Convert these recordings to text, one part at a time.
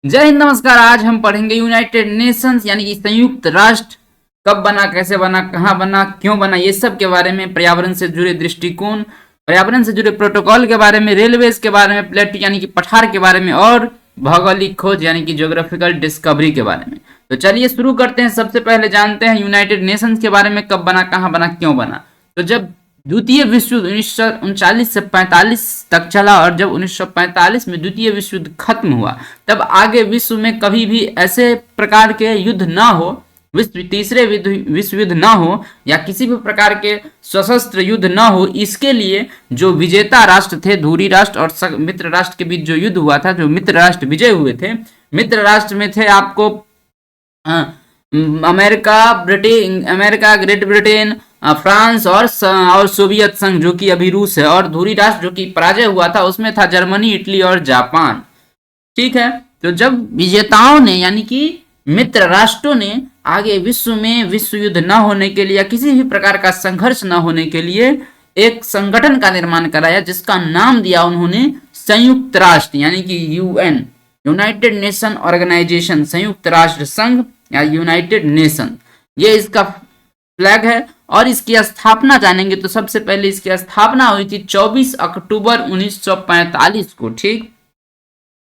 जय हिंद, नमस्कार। आज हम पढ़ेंगे यूनाइटेड नेशंस यानी कि संयुक्त राष्ट्र कब बना, कैसे बना, कहाँ बना, क्यों बना, ये सब के बारे में, पर्यावरण से जुड़े दृष्टिकोण, पर्यावरण से जुड़े प्रोटोकॉल के बारे में, रेलवेज के बारे में, प्लेट यानी कि पठार के बारे में, और भौगोलिक खोज यानी कि ज्योग्राफिकल डिस्कवरी के बारे में। तो चलिए शुरू करते हैं। सबसे पहले जानते हैं यूनाइटेड नेशंस के बारे में, कब बना, कहाँ बना, क्यों बना। तो जब द्वितीय विश्व युद्ध 1939 से 45 तक चला और जब 1945 में द्वितीय विश्व युद्ध खत्म हुआ, तब आगे विश्व में कभी भी ऐसे प्रकार के युद्ध ना हो, तीसरे विश्व युद्ध ना हो या किसी भी प्रकार के सशस्त्र युद्ध ना हो। इसके लिए जो विजेता राष्ट्र थे, धुरी राष्ट्र और मित्र राष्ट्र के बीच जो युद्ध हुआ था, जो मित्र राष्ट्र विजय हुए थे, मित्र राष्ट्र में थे आपको अमेरिका, ग्रेट ब्रिटेन, फ्रांस और सोवियत संघ जो कि अभी रूस है, और धुरी राष्ट्र जो कि पराजय हुआ था उसमें था जर्मनी, इटली और जापान। ठीक है। तो जब विजेताओं ने यानी कि मित्र राष्ट्रों ने आगे विश्व में विश्व युद्ध न होने के लिए या किसी भी प्रकार का संघर्ष न होने के लिए एक संगठन का निर्माण कराया, जिसका नाम दिया उन्होंने संयुक्त राष्ट्र यानी कि यूएन, यूनाइटेड नेशन ऑर्गेनाइजेशन, संयुक्त राष्ट्र संघ या यूनाइटेड नेशन, ये इसका फ्लैग है। और इसकी स्थापना जानेंगे तो सबसे पहले इसकी स्थापना हुई थी 24 अक्टूबर 1945 को। ठीक।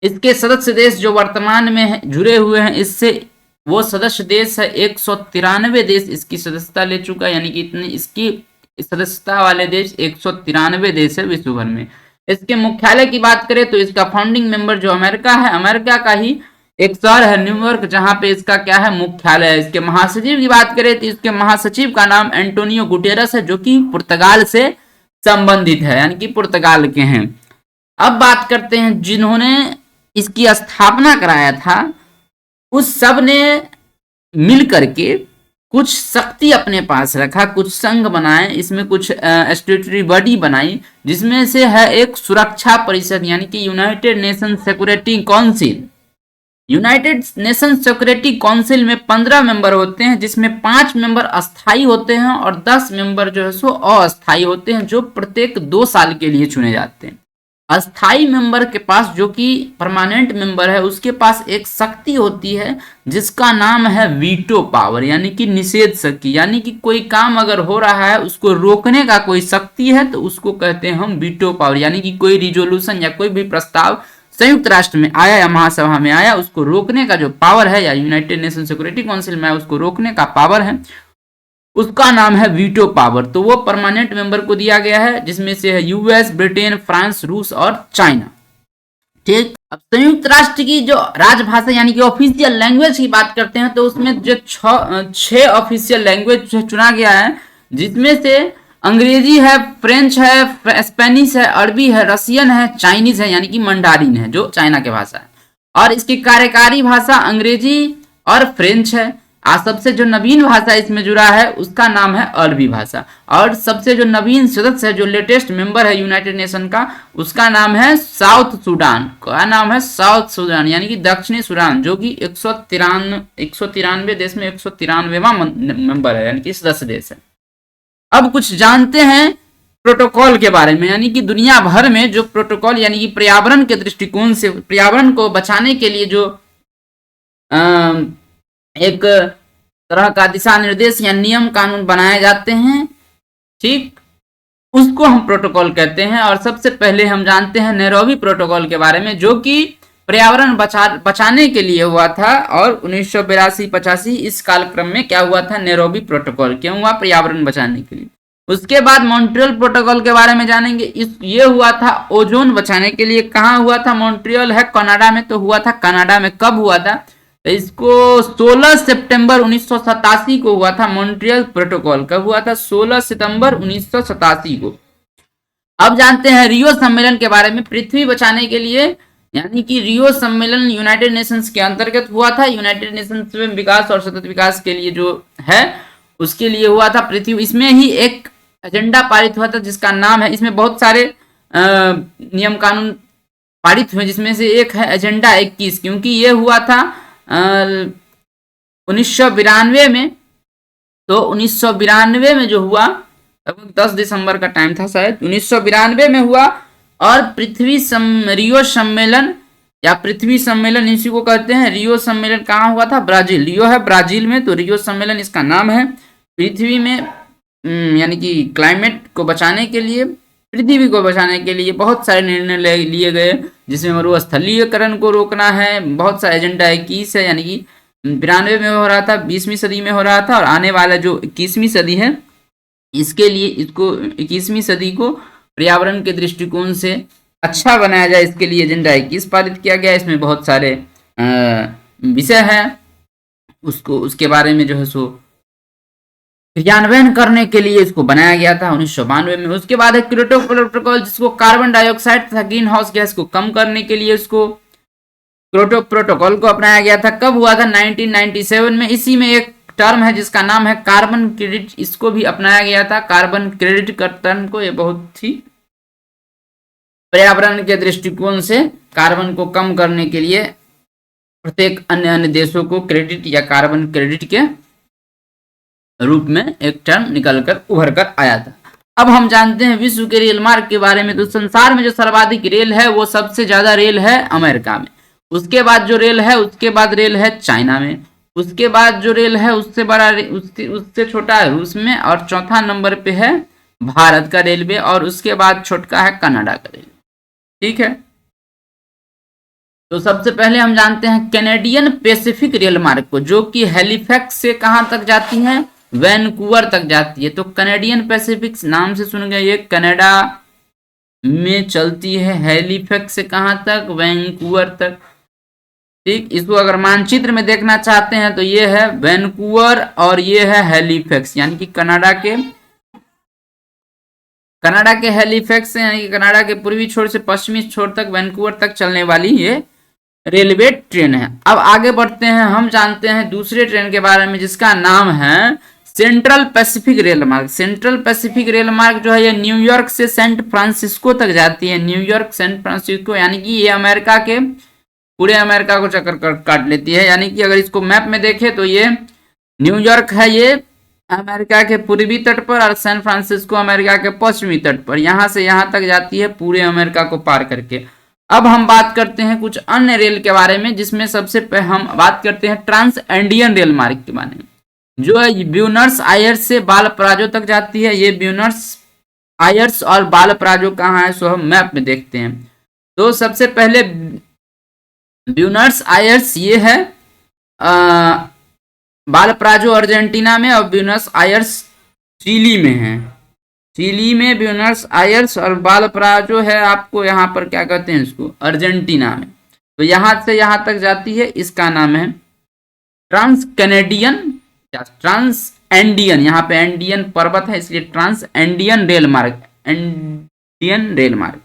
इसके सदस्य देश जो वर्तमान में जुड़े हुए हैं इससे, वो सदस्य देश है 193 देश इसकी सदस्यता ले चुका है, यानी कि इतनी इसकी सदस्यता वाले देश 193 देश है विश्व भर में। इसके मुख्यालय की बात करें तो इसका फाउंडिंग मेंबर जो अमेरिका है, अमेरिका का ही एक शहर है न्यूयॉर्क, जहां पे इसका क्या है, मुख्यालय है। इसके महासचिव की बात करें तो इसके महासचिव का नाम एंटोनियो गुटेरस है, जो कि पुर्तगाल से संबंधित है, यानी कि पुर्तगाल के हैं। अब बात करते हैं जिन्होंने इसकी स्थापना कराया था, उस सब ने मिल करके कुछ शक्ति अपने पास रखा, कुछ संघ बनाए, इसमें कुछ स्टेटरी बॉडी बनाई, जिसमें से है एक सुरक्षा परिषद यानी कि United nation security council. United nation security council में 15 मेंबर होते हैं, जिसमें 5 मेंबर अस्थाई होते हैं और 10 मेंबर जो है सो अस्थाई होते हैं, जो प्रत्येक 2 साल के लिए चुने जाते हैं। अस्थाई मेंबर के पास, जो कि परमानेंट मेंबर है, उसके पास एक शक्ति होती है जिसका नाम है वीटो पावर, यानी कि निषेध शक्ति। यानी कि कोई काम अगर हो रहा है उसको रोकने का कोई शक्ति है तो उसको कहते हैं हम वीटो पावर। यानी कि कोई रिजोल्यूशन या कोई भी प्रस्ताव संयुक्त राष्ट्र में आया या महासभा में आया, उसको रोकने का जो पावर है, या यूनाइटेड नेशन सिक्योरिटी काउंसिल में उसको रोकने का पावर है, उसका नाम है वीटो पावर। तो वो परमानेंट मेंबर को दिया गया है, जिसमें से है यूएस, ब्रिटेन, फ्रांस, रूस और चाइना। ठीक। अब संयुक्त राष्ट्र की जो राजभाषा यानी कि ऑफिशियल लैंग्वेज की बात करते हैं, तो उसमें जो 6 ऑफिशियल लैंग्वेज चुना गया है, जिसमें से अंग्रेजी है, फ्रेंच है, स्पेनिश है, अरबी है, रशियन है, चाइनीज है यानी कि मंडारिन है जो चाइना की भाषा है, और इसकी कार्यकारी भाषा अंग्रेजी और फ्रेंच है। आज सबसे जो नवीन भाषा इसमें जुड़ा है उसका नाम है अरबी भाषा, और सबसे जो नवीन सदस्य है, जो लेटेस्ट मेंबर है यूनाइटेड नेशन का, उसका नाम है साउथ सूडान। क्या नाम है? साउथ सूडान, यानी कि दक्षिणी सूडान, जो कि 193 देश में 193वां मेंबर है, यानी कि सदस्य देश है। अब कुछ जानते हैं प्रोटोकॉल के बारे में, यानी कि दुनिया भर में जो प्रोटोकॉल यानी कि पर्यावरण के दृष्टिकोण से पर्यावरण को बचाने के लिए जो एक तरह का दिशा निर्देश या नियम कानून बनाए जाते हैं, ठीक, उसको हम प्रोटोकॉल कहते हैं। और सबसे पहले हम जानते हैं नैरोबी प्रोटोकॉल के बारे में, जो कि पर्यावरण बचाने के लिए हुआ था, और 1982-85 इस कालक्रम में क्या हुआ था, नैरोबी प्रोटोकॉल क्यों हुआ, पर्यावरण बचाने के लिए। उसके बाद मॉन्ट्रियल प्रोटोकॉल के बारे में जानेंगे। ये हुआ था ओजोन बचाने के लिए। कहाँ हुआ था? मॉन्ट्रियल है कनाडा में, तो हुआ था कनाडा में। कब हुआ था? तो इसको 16 सितंबर 1987 को हुआ था मॉन्ट्रियल प्रोटोकॉल। कब हुआ था? 16 सितंबर 1987 को। अब जानते हैं रियो सम्मेलन के बारे में। पृथ्वी बचाने के लिए, यानी कि रियो सम्मेलन यूनाइटेड नेशंस के अंतर्गत हुआ था। यूनाइटेड नेशंस में विकास और सतत विकास के लिए जो है उसके लिए हुआ था पृथ्वी। इसमें ही एक एजेंडा पारित हुआ था जिसका नाम है, इसमें बहुत सारे नियम कानून पारित हुए, जिसमें से एक है एजेंडा 21, क्योंकि ये हुआ था 1992 में। तो 1992 में जो हुआ, 10 दिसंबर का टाइम था शायद, 1992 में हुआ। और पृथ्वी रियो सम्मेलन या पृथ्वी सम्मेलन इसी को कहते हैं। रियो सम्मेलन कहाँ हुआ था? ब्राजील। रियो है ब्राजील में, तो रियो सम्मेलन इसका नाम है। पृथ्वी में यानी कि क्लाइमेट को बचाने के लिए, पृथ्वी को बचाने के लिए बहुत सारे निर्णय लिए गए, जिसमें मरुस्थलीकरण को रोकना है। बहुत सा एजेंडा 21 है, यानी कि 92 में हो रहा था, 20वीं सदी में हो रहा था, और आने वाला जो 21वीं सदी है इसके लिए, इसको 21वीं सदी को पर्यावरण के दृष्टिकोण से अच्छा बनाया जाए, इसके लिए एजेंडा 21 पारित किया गया। इसमें बहुत सारे विषय है, उसके बारे में जो है सो क्रियान्वयन करने के लिए इसको बनाया गया था 1992 में। उसके बाद है क्योटो प्रोटोकॉल, जिसको कार्बन डाइऑक्साइड तथा ग्रीन हाउस गैस को कम करने के लिए इसको क्योटो प्रोटोकॉल को अपनाया गया था। कब हुआ था? 1997 में। इसी में एक टर्म है जिसका नाम है कार्बन क्रेडिट, इसको भी अपनाया गया था। कार्बन क्रेडिट का टर्म को, ये बहुत ही पर्यावरण के दृष्टिकोण से कार्बन को कम करने के लिए प्रत्येक अन्य देशों को क्रेडिट या कार्बन क्रेडिट के रूप में एक टर्म निकलकर उभर कर आया था। अब हम जानते हैं विश्व के रेल मार्ग के बारे में। तो संसार में जो सर्वाधिक रेल है वो सबसे ज्यादा रेल है अमेरिका में, उसके बाद जो रेल है, उसके बाद रेल है चाइना में, उसके बाद जो रेल है उससे बड़ा, उससे छोटा है रूस में, और चौथा नंबर पे है भारत का रेलवे, और उसके बाद छोटका है कनाडा का रेलवे। ठीक है, तो सबसे पहले हम जानते हैं कैनेडियन पैसिफिक रेल मार्ग को, जो कि हैलिफैक्स से कहां तक जाती है? वैनकूवर तक जाती है। तो कैनेडियन पैसिफिक नाम से सुन गए, ये कनाडा में चलती है। हैलिफैक्स से कहां तक? वैनकूवर तक। ठीक, इसको अगर मानचित्र में देखना चाहते हैं तो ये है वैनकूवर और ये है हैलिफैक्स, यानी कि कनाडा के हैलिफैक्स, यानी कि कनाडा के पूर्वी छोर से पश्चिमी छोर तक वैनकूवर तक चलने वाली ये रेलवे ट्रेन है। अब आगे बढ़ते हैं, हम जानते हैं दूसरे ट्रेन के बारे में, जिसका नाम है सेंट्रल पैसिफिक रेल मार्ग। सेंट्रल पैसिफिक रेल मार्ग जो है ये न्यूयॉर्क से सेंट फ्रांसिस्को तक जाती है। न्यूयॉर्क सेंट फ्रांसिस्को, यानी कि ये अमेरिका के पूरे अमेरिका को चक्कर काट लेती है। यानी कि अगर इसको मैप में देखें तो ये न्यूयॉर्क है, ये अमेरिका के पूर्वी तट पर, और सैन फ्रांसिस्को अमेरिका के पश्चिमी तट पर, यहां से यहां तक जाती है पूरे अमेरिका को पार करके। अब हम बात करते हैं कुछ अन्य रेल के बारे में, जिसमें सबसे पहले हम बात करते हैं ट्रांस एंडियन रेल मार्ग के बारे में, जो है ब्यूनस आयर्स से बालपराजो तक जाती है। ये ब्यूनस आयर्स और बालपराजो कहाँ है सो हम मैप में देखते हैं। तो सबसे पहले ब्यूनस आयर्स ये है बालपराजो अर्जेंटीना में, और ब्यूनस आयर्स चिली में है। चिली में ब्यूनस आयर्स, और बालपराजो है आपको यहाँ पर क्या कहते हैं इसको, अर्जेंटीना में। तो यहाँ से यहाँ तक जाती है, इसका नाम है ट्रांस कैनेडियन, ट्रांस एंडियन, यहाँ पे एंडियन पर्वत है इसलिए ट्रांस एंडियन रेल मार्ग, एंडियन रेल मार्ग।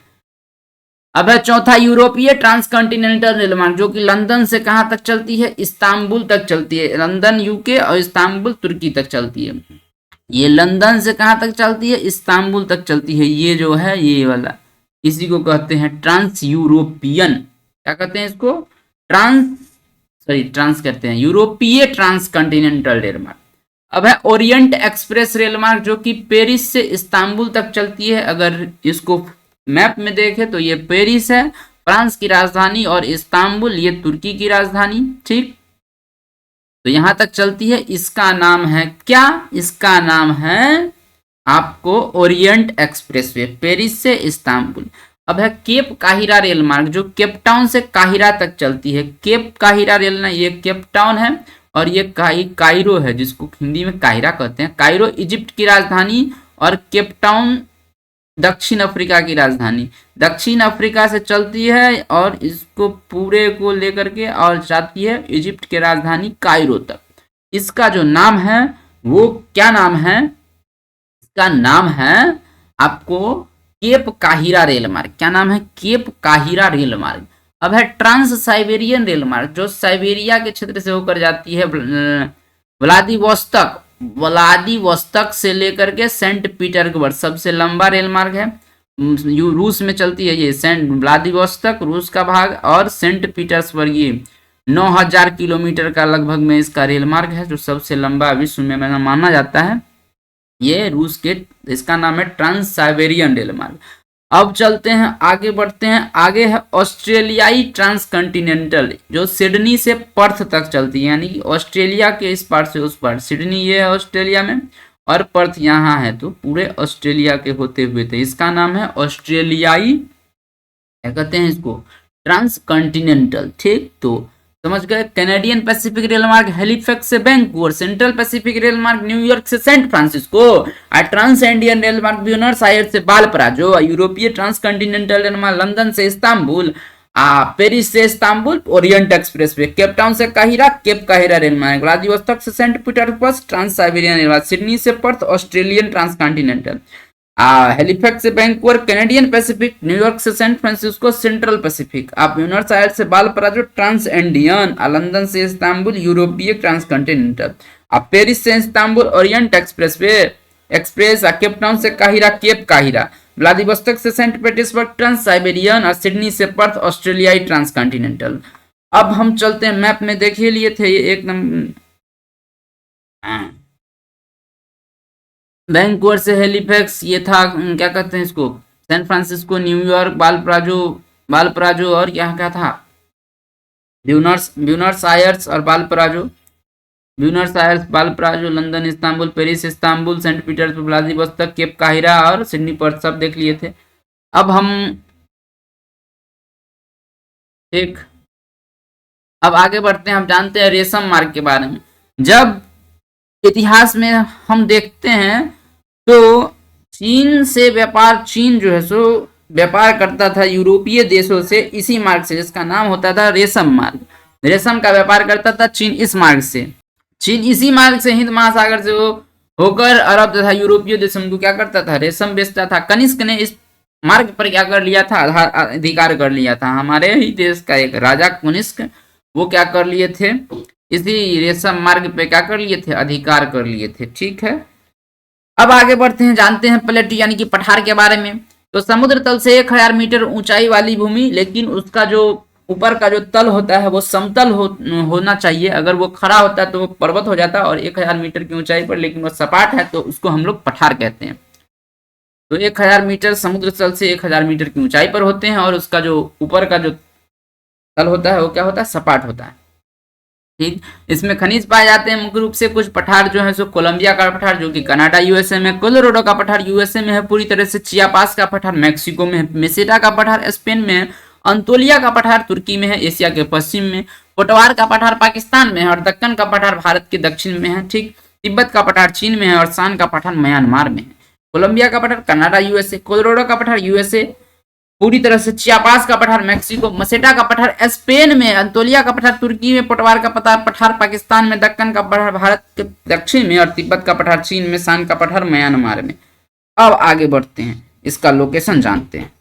अब है चौथा यूरोपीय ट्रांसकॉन्टिनेंटल रेल मार्ग, जो कि लंदन से कहां तक चलती है? इस्तांबुल तक चलती है। लंदन यूके और इस्तांबुल तुर्की तक चलती है। ये लंदन से कहां तक चलती है? इस्तांबुल तक चलती है। ये जो है ये वाला, इसी को कहते हैं ट्रांस यूरोपियन, क्या कहते हैं इसको? ट्रांस कहते हैं, यूरोपीय ट्रांसकॉन्टिनेंटल रेल मार्ग। अब है ओरिएंट एक्सप्रेस रेल मार्ग, जो कि पेरिस से इस्तांबुल तक चलती है। अगर इसको मैप में देखें तो ये पेरिस है फ्रांस की राजधानी, और इस्तांबुल ये तुर्की की राजधानी। ठीक, तो यहां तक चलती है। इसका नाम है क्या? इसका नाम है आपको ओरिएंट एक्सप्रेसवे, पेरिस से इस्तांबुल। अब है केप काहिरा रेल मार्ग, जो केप टाउन से काहिरा तक चलती है। केप काहिरा रेल ना, ये केप टाउन है, और ये कायरो है, जिसको हिंदी में काहिरा कहते हैं। कायरो इजिप्ट की राजधानी, और केप टाउन दक्षिण अफ्रीका की राजधानी। दक्षिण अफ्रीका से चलती है और इसको पूरे को लेकर के और जाती है इजिप्ट की राजधानी कायरो तक। इसका जो नाम है वो क्या नाम है? इसका नाम है आपको केप काहिरा रेल मार्ग। क्या नाम है? केप काहिरा रेल मार्ग। अब है ट्रांस साइबेरियन रेल मार्ग, जो साइबेरिया के क्षेत्र से होकर जाती है व्लादिवोस्तोक से लेकर के सेंट पीटर्सबर्ग, सबसे लंबा रेल मार्ग है। रूस में चलती है ये, सेंट व्लादिवोस्तोक रूस का भाग, और सेंट पीटर्सबर्ग ये 9000 किलोमीटर का लगभग में इसका रेल मार्ग है, जो सबसे लंबा विश्व में माना जाता है। ये रूस के, इसका नाम है ट्रांस साइबेरियन रेल मार्ग। अब चलते हैं आगे, बढ़ते हैं आगे। है ऑस्ट्रेलियाई ट्रांसकंटिनेंटल, जो सिडनी से पर्थ तक चलती है, यानी कि ऑस्ट्रेलिया के इस पार से उस पार। सिडनी ये है ऑस्ट्रेलिया में और पर्थ यहाँ है, तो पूरे ऑस्ट्रेलिया के होते हुए थे। इसका नाम है ऑस्ट्रेलियाई, क्या कहते हैं इसको, ट्रांसकंटिनेंटल। ठीक, तो समझ गए। कैनेडियन पैसिफिक रेल मार्ग हेलिफैक्स से वैंकूवर, सेंट्रल पैसिफिक रेल मार्ग न्यूयॉर्क से सैन फ्रांसिस्को, और ट्रांस इंडियन रेल मार्ग ब्यूनस आयर्स से बालपराजो, यूरोपीय ट्रांसकंटिनेंटल रेल मार्ग लंदन से इस्तांबुल, पेरिस से Istanbul, Orient Express way, Cape Town से काहिरा, केप काहिरा रेल मार्ग, व्लादिवोस्तोक से Saint Petersburg, trans Siberian rail मार्ग, सिडनी से पर्थ ऑस्ट्रेलियन ट्रांसकंटिनेंटल, हेलिफैक्स से वैंकूवर कैनेडियन पैसिफिक, न्यूयॉर्क से San Francisco Central Pacific, Buenos Aires से बालपराजो ट्रांस इंडियन, लंदन से इस्तांबुल यूरोपीय ट्रांसकंटिनेंटल, पेरिस से Istanbul Orient express, cap Town से काहिरा केप काहिरा, व्लादिवोस्तोक से सेंट पीटर्सबर्ग ट्रांस साइबेरियन, और सिडनी से पर्थ ऑस्ट्रेलियाई ट्रांसकंटिनेंटल। अब हम चलते हैं मैप में, देखिए लिए थे ये एकदम, वैंकूवर से हेलिफैक्स ये था, क्या कहते हैं इसको, सैन फ्रांसिस्को, न्यूयॉर्क, बालपराजो और क्या था, ब्यूनस आयर्स और Valparaiso, Buenos Aires, Valparaiso, London, Istanbul, Paris, Istanbul, Saint Petersburg, Vladivostok, Cape काहिरा और सिडनी पर्थ, सब देख लिए थे। अब हम ठीक, अब आगे बढ़ते हैं। हम जानते हैं रेशम मार्ग के बारे में। जब इतिहास में हम देखते हैं तो चीन से व्यापार, चीन जो है सो व्यापार करता था यूरोपीय देशों से इसी मार्ग से, जिसका नाम होता था रेशम मार्ग। रेशम का व्यापार करता था चीन इस मार्ग से। चीन इसी मार्ग से हिंद महासागर से वो होकर अरब तथा यूरोपीय देशों को क्या करता था, रेशम बेचता था। कनिष्क ने इस मार्ग पर क्या कर लिया था, अधिकार कर लिया था। हमारे ही देश का एक राजा कनिष्क, वो क्या कर लिए थे, इसी रेशम मार्ग पे क्या कर लिए थे, अधिकार कर लिए थे। ठीक है, अब आगे बढ़ते हैं, जानते हैं प्लेट यानी कि पठार के बारे में। तो समुद्र तल से 1000 मीटर ऊंचाई वाली भूमि, लेकिन उसका जो ऊपर का जो तल होता है वो समतल होना चाहिए। अगर वो खड़ा होता है तो वो पर्वत हो जाता है, और 1000 मीटर की ऊंचाई पर लेकिन वो सपाट है तो उसको हम लोग पठार कहते हैं। तो 1000 मीटर समुद्र तल से 1000 मीटर की ऊंचाई पर होते हैं, और उसका जो ऊपर का जो तल होता है वो क्या होता है, सपाट होता है। ठीक, इसमें खनिज पाए जाते हैं मुख्य रूप से। कुछ पठार जो है सो कोलंबिया का पठार जो कि कनाडा यूएसए में, कोलोराडो का पठार यूएसए में है पूरी तरह से, चियापास का पठार मैक्सिको में है, मेसेटा का पठार स्पेन में है, अंतोलिया का पठार तुर्की में है एशिया के पश्चिम में, पोटवार का पठार पाकिस्तान में है, और दक्कन का पठार भारत के दक्षिण में है। ठीक, तिब्बत का पठार चीन में है, और शान का पठार म्यांमार में है। कोलंबिया का पठार कनाडा यूएसए, कोलोराडो का पठार यूएसए पूरी तरह से, चियापास का पठार मैक्सिको, मसेटा का पठार स्पेन में, अंतोलिया का पठार तुर्की में, पोटवार का पठार पाकिस्तान में, दक्कन का पठार भारत के दक्षिण में, और तिब्बत का पठार चीन में, शान का पठार म्यांमार में। अब आगे बढ़ते हैं, इसका लोकेशन जानते हैं।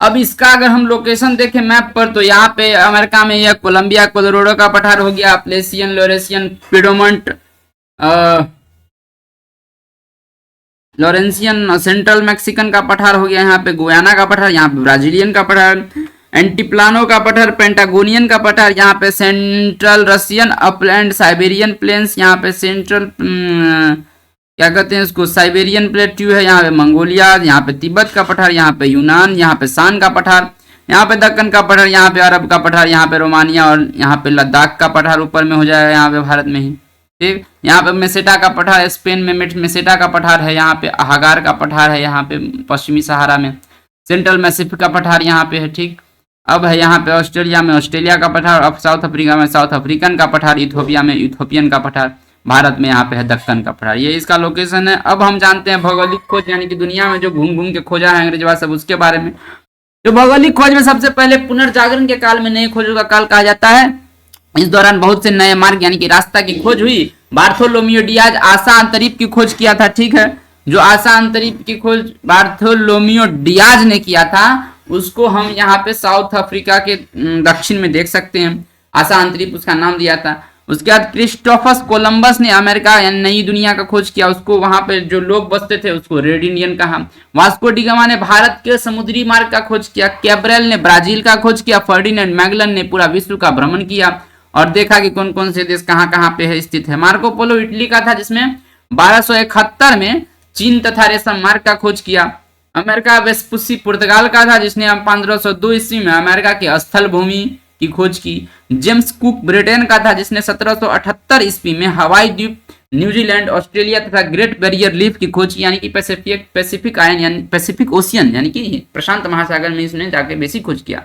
अब इसका अगर हम लोकेशन देखें मैप पर, तो यहाँ पे अमेरिका में यह कोलंबिया कोलोराडो का पठार हो गया, प्लेसियन, लोरेसियन, पिडोमंट, लॉरेंसियन, सेंट्रल मैक्सिकन का पठार हो गया, यहाँ पे गुयाना का पठार, यहाँ पे ब्राजीलियन का पठार, एंटीप्लानो का पठार, पेंटागोनियन का पठार, यहाँ पे Central Russian upland, Siberian plains, यहाँ पे सेंट्रल क्या कहते हैं इसको, साइबेरियन प्लेट्यू है, यहाँ पे मंगोलिया, यहाँ पे तिब्बत का पठार, यहाँ पे यूनान, यहाँ पे शान का पठार, यहाँ पे दक्कन का पठार, यहाँ पे अरब का पठार, यहाँ पे रोमानिया, और यहाँ पे लद्दाख का पठार ऊपर में हो जाएगा, यहाँ पे भारत में ही। ठीक, यहाँ पे मेसेटा का पठार स्पेन में, मेसेटा का पठार है, यहाँ पे हागार का पठार है, यहाँ पे पश्चिमी सहारा में, सेंट्रल मैसिफिक का पठार यहाँ पे है। ठीक, अब है यहाँ पे ऑस्ट्रेलिया में ऑस्ट्रेलिया का पठार, अब साउथ अफ्रीका में साउथ अफ्रीकन का पठार, इथोपिया में इथोपियन का पठार, भारत में यहाँ पे है दक्कन का पठार। ये इसका लोकेशन है। अब हम जानते हैं भौगोलिक खोज, यानी कि दुनिया में जो घूम घूम के खोजा है अंग्रेज सब, उसके बारे में। तो भौगोलिक खोज में सबसे पहले पुनर्जागरण के काल में नए खोजों का काल कहा जाता है। इस दौरान बहुत से नए मार्ग यानी कि रास्ता की खोज हुई। बार्थोलोमियो डियाज आशा अंतरिक्ष की खोज किया था। ठीक है, जो आशा अंतरिक्ष की खोज बार्थोलोमियो डियाज ने किया था, उसको हम यहाँ पे साउथ अफ्रीका के दक्षिण में देख सकते हैं। आशा अंतरिक्ष उसका नाम दिया था। उसके बाद क्रिस्टोफस कोलंबस ने अमेरिका यानी नई दुनिया का खोज किया। उसको वहां पे जो लोग बसते थे उसको रेड इंडियन कहा। वास्को डी गामा ने भारत के समुद्री मार्ग का खोज किया। कैब्रेल ने ब्राजील का खोज किया। फर्डिनेंड मैगलन ने पूरा विश्व का भ्रमण किया और देखा कि कौन कौन से देश कहाँ कहाँ पे है स्थित है। मार्को पोलो इटली का था, जिसमें 1271 में चीन तथा रेशम मार्ग का खोज किया। अमेरिका वेस्पुसी पुर्तगाल का था, जिसने 1502 ईस्वी में अमेरिका की स्थल भूमि की खोज की। जेम्स कुक ब्रिटेन का था, जिसने 1778 ईस्वी में हवाई द्वीप, न्यूजीलैंड, ऑस्ट्रेलिया तथा ग्रेट बैरियर रीफ की खोज की, यानी कि पैसिफिक आयन यानी पैसिफिक ओशियन यानी कि प्रशांत महासागर में इसने जाके बेसिक खोज किया।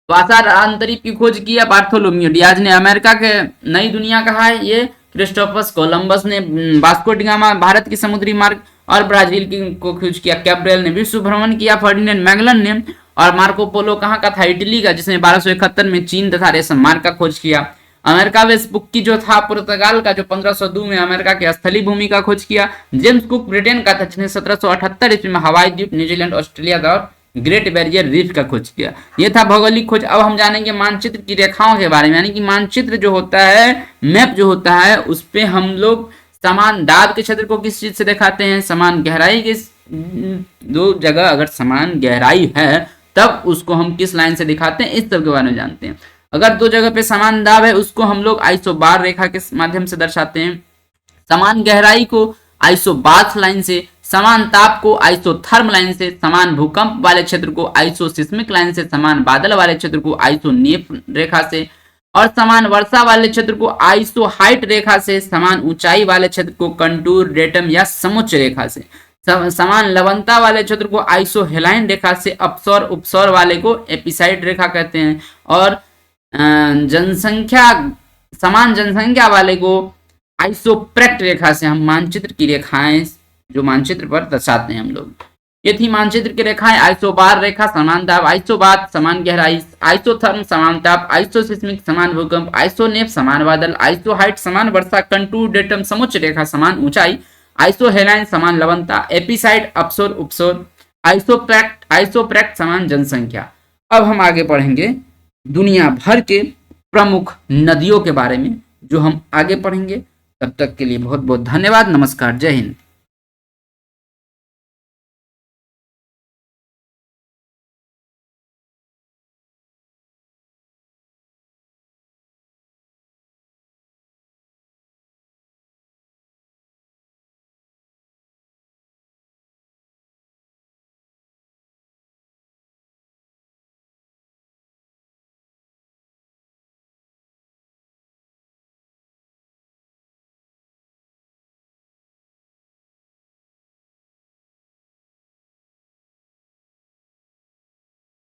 वासार अंतरिक्ष की खोज किया बार्थोलोम्यू डियाज ने। अमेरिका के नई दुनिया कहा है ये क्रिस्टोफस कोलंबस ने। वास्को डिगामा भारत की समुद्री मार्ग और ब्राजील की को खोज किया। कैब्रियल ने विश्व भ्रमण किया। फर्डिनेंड मैगलन ने। और मार्को पोलो कहाँ का था? इटली का, जिसने 1271 में चीन तथा रेशम मार्ग का खोज किया। अमेरिका वेस्पुक्की जो था पुर्तगाल का, जो 1502 में अमेरिका के स्थलीय भूमि का खोज किया। जेम्स कुक ब्रिटेन का था, जिसने 1778 ईस्वी में हवाई द्वीप, न्यूजीलैंड, ऑस्ट्रेलिया और ग्रेट बैरियर रीफ का खोज किया। यह था भौगोलिक खोज। अब हम जानेंगे मानचित्र की रेखाओं के बारे में, यानी कि मानचित्र जो होता है, मैप जो होता है, उस पे हम लोग समान दाब के क्षेत्र को किस चीज से दिखाते हैं? समान गहराई के, दो जगह अगर समान गहराई है तब उसको हम किस लाइन से दिखाते हैं, इस सब के बारे में जानते हैं। अगर दो जगह पे समान दाब है उसको हम लोग आइसोबार रेखा के माध्यम से दर्शाते हैं। समान गहराई को आइसोबाथ लाइन से, समान ताप को आइसोथर्म लाइन से, समान भूकंप वाले क्षेत्र को आइसोसिस्मिक लाइन से, समान बादल वाले क्षेत्र को आइसोनेप रेखा से, और समान वर्षा वाले क्षेत्र को आइसोहाइट रेखा से, समान ऊंचाई वाले क्षेत्र को कंटूर डेटम या समुच्च रेखा से, समान लवणता वाले क्षेत्र को आइसोहेलाइन रेखा से, अपसौर उपसौर वाले को एपिसाइड रेखा कहते हैं, और जनसंख्या समान जनसंख्या वाले को आइसोप्रेक्ट रेखा से हम मानचित्र की रेखाएं जो मानचित्र पर दर्शाते हैं हम लोग। ये थी मानचित्र की रेखाएं। आइसोबार रेखा समान दाब, आइसोबाथ समान गहराई, आइसोथर्म समान ताप, आइसोसिस्मिक समान भूकंप, आइसोनेप समान बादल, आइसोहाइट समान वर्षा, कंटूर डेटम समुच्च रेखा समान ऊंचाई, आइसोहेलाइन समान लवणता, एपिसाइड अपसौर उपसौर, आइसोप्रेक्ट समान जनसंख्या। अब हम आगे पढ़ेंगे दुनिया भर के प्रमुख नदियों के बारे में, जो हम आगे पढ़ेंगे। तब तक के लिए बहुत बहुत धन्यवाद। नमस्कार, जय हिंद।